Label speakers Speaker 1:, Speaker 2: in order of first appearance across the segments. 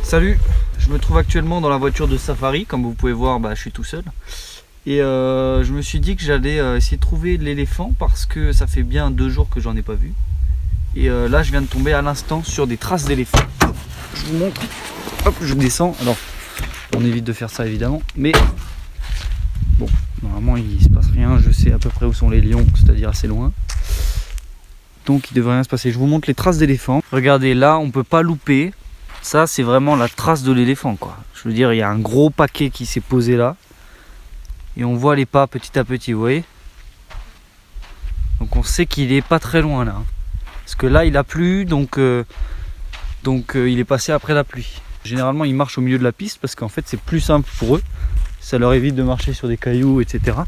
Speaker 1: Salut, je me trouve actuellement dans la voiture de safari. Comme vous pouvez voir, je suis tout seul. Et je me suis dit que j'allais essayer de trouver l'éléphant parce que ça fait bien 2 jours que j'en ai pas vu. Et là je viens de tomber à l'instant sur des traces d'éléphant. Je vous montre. Hop, je descends. Alors, on évite de faire ça évidemment. Mais bon, normalement il se passe rien. Je sais à peu près où sont les lions, c'est-à-dire assez loin. Donc il devrait rien se passer. Je vous montre les traces d'éléphant. Regardez, là on peut pas louper. Ça c'est vraiment la trace de l'éléphant quoi. Je veux dire, il y a un gros paquet qui s'est posé là. Et on voit les pas petit à petit, vous voyez. Donc on sait qu'il est pas très loin là. Parce que là il a plu, donc il est passé après la pluie. Généralement ils marchent au milieu de la piste parce qu'en fait c'est plus simple pour eux. Ça leur évite de marcher sur des cailloux, etc.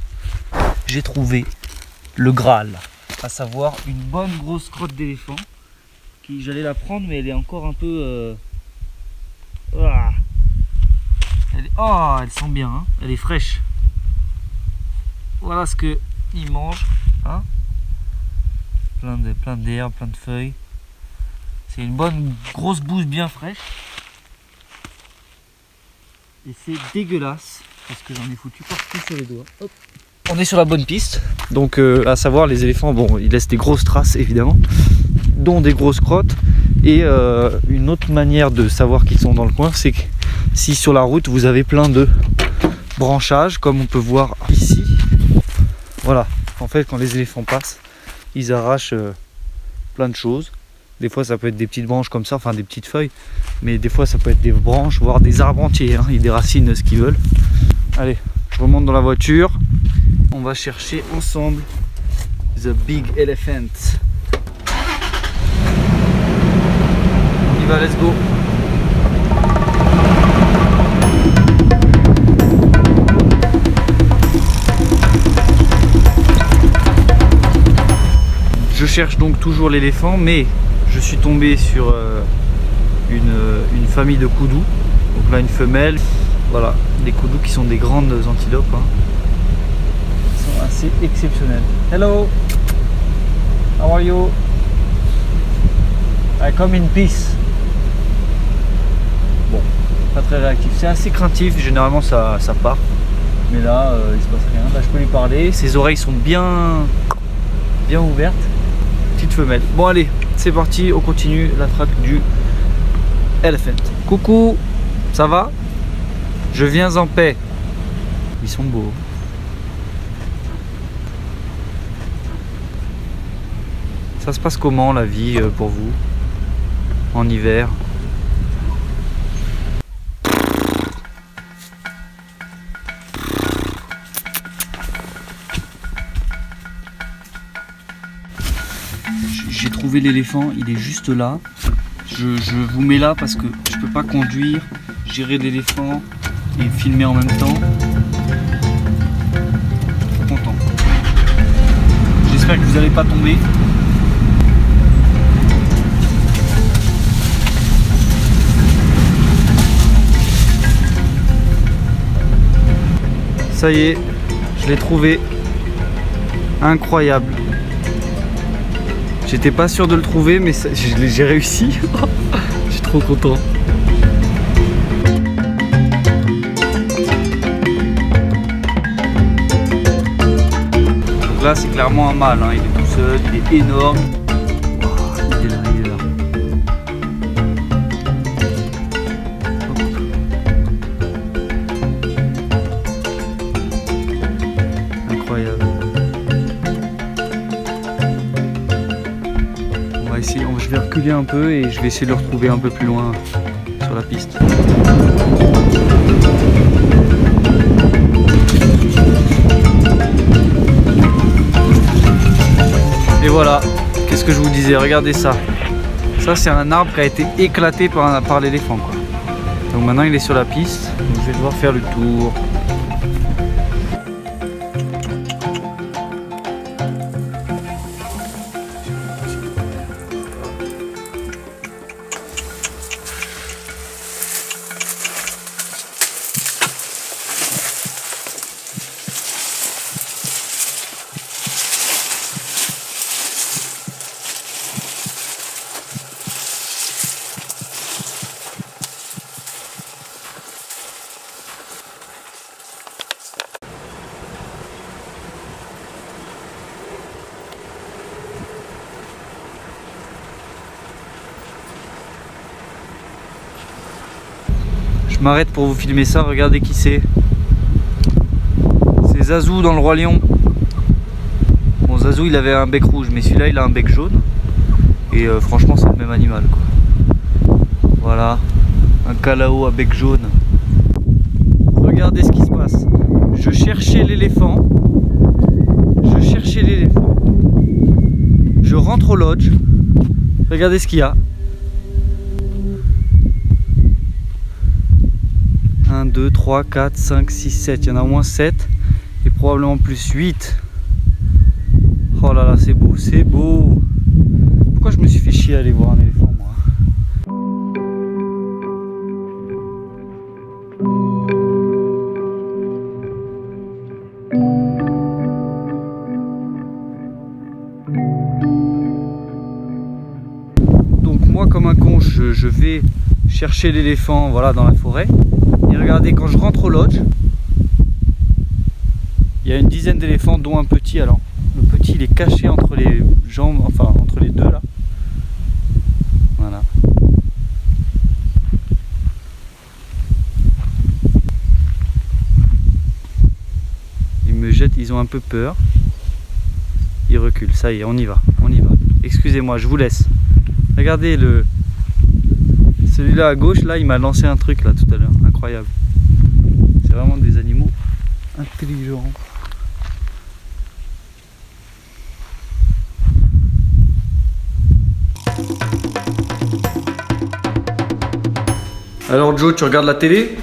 Speaker 1: J'ai trouvé le Graal. À savoir une bonne grosse crotte d'éléphant. J'allais la prendre mais elle est encore un peu... elle sent bien, hein. Elle est fraîche. Voilà ce qu'il mange, hein. Plein d'herbe, plein de feuilles. C'est une bonne grosse bouse bien fraîche. Et c'est dégueulasse parce que j'en ai foutu partout sur les doigts. Hop. On est sur la bonne piste. Donc à savoir, les éléphants, bon, ils laissent des grosses traces évidemment, dont des grosses crottes. Et une autre manière de savoir qu'ils sont dans le coin, c'est que si sur la route vous avez plein de branchages, comme on peut voir ici, voilà, en fait quand les éléphants passent, ils arrachent plein de choses. Des fois ça peut être des petites branches comme ça, enfin des petites feuilles, mais des fois ça peut être des branches, voire des arbres entiers, hein. Ils déracinent ce qu'ils veulent. Allez, je remonte dans la voiture, on va chercher ensemble The Big Elephant. On y va, let's go. Je cherche donc toujours l'éléphant, mais je suis tombé sur une famille de koudous. Donc là une femelle. Voilà, des koudous qui sont des grandes antilopes, hein. Ils sont assez exceptionnels. Hello, how are you? I come in peace. Bon, pas très réactif. C'est assez craintif, généralement ça part. Mais là, il se passe rien. Là je peux lui parler. Ses oreilles sont bien ouvertes. Petite femelle. Bon allez, c'est parti, on continue la traque du elephant. Coucou, ça va? Je viens en paix. Ils sont beaux. Ça se passe comment la vie pour vous en hiver? J'ai trouvé l'éléphant, il est juste là. Je vous mets là parce que je peux pas conduire, gérer l'éléphant et filmer en même temps. Je suis content. J'espère que vous n'allez pas tomber. Ça y est, je l'ai trouvé. Incroyable. J'étais pas sûr de le trouver, mais j'ai réussi. Je suis trop content. Donc là, c'est clairement un mâle, hein. Il est tout seul, il est énorme. Oh, il est là ailleurs. Incroyable. Je vais reculer un peu et je vais essayer de le retrouver un peu plus loin sur la piste. Et voilà, qu'est-ce que je vous disais, regardez ça. Ça c'est un arbre qui a été éclaté par l'éléphant, quoi. Donc maintenant il est sur la piste, donc je vais devoir faire le tour. Je m'arrête pour vous filmer ça, regardez qui c'est. C'est Zazou dans le Roi Lion. Bon, Zazou il avait un bec rouge, mais celui-là il a un bec jaune. Et franchement c'est le même animal quoi. Voilà, un calao à bec jaune. Regardez ce qui se passe. Je cherchais l'éléphant. Je rentre au lodge. Regardez ce qu'il y a. 1, 2, 3, 4, 5, 6, 7. Il y en a au moins 7. Et probablement plus 8. Oh là là, c'est beau, c'est beau. Pourquoi je me suis fait chier à aller voir un éléphant moi? Donc moi comme un con, je vais chercher l'éléphant voilà, dans la forêt. Et regardez, quand je rentre au lodge, il y a une dizaine d'éléphants dont un petit. Alors le petit il est caché entre les jambes, enfin entre les deux là. Voilà. Ils me jettent, ils ont un peu peur. Ils reculent, ça y est, on y va, on y va. Excusez-moi, je vous laisse. Regardez celui-là à gauche, là, il m'a lancé un truc là tout à l'heure, incroyable. C'est vraiment des animaux intelligents. Alors Joe, tu regardes la télé?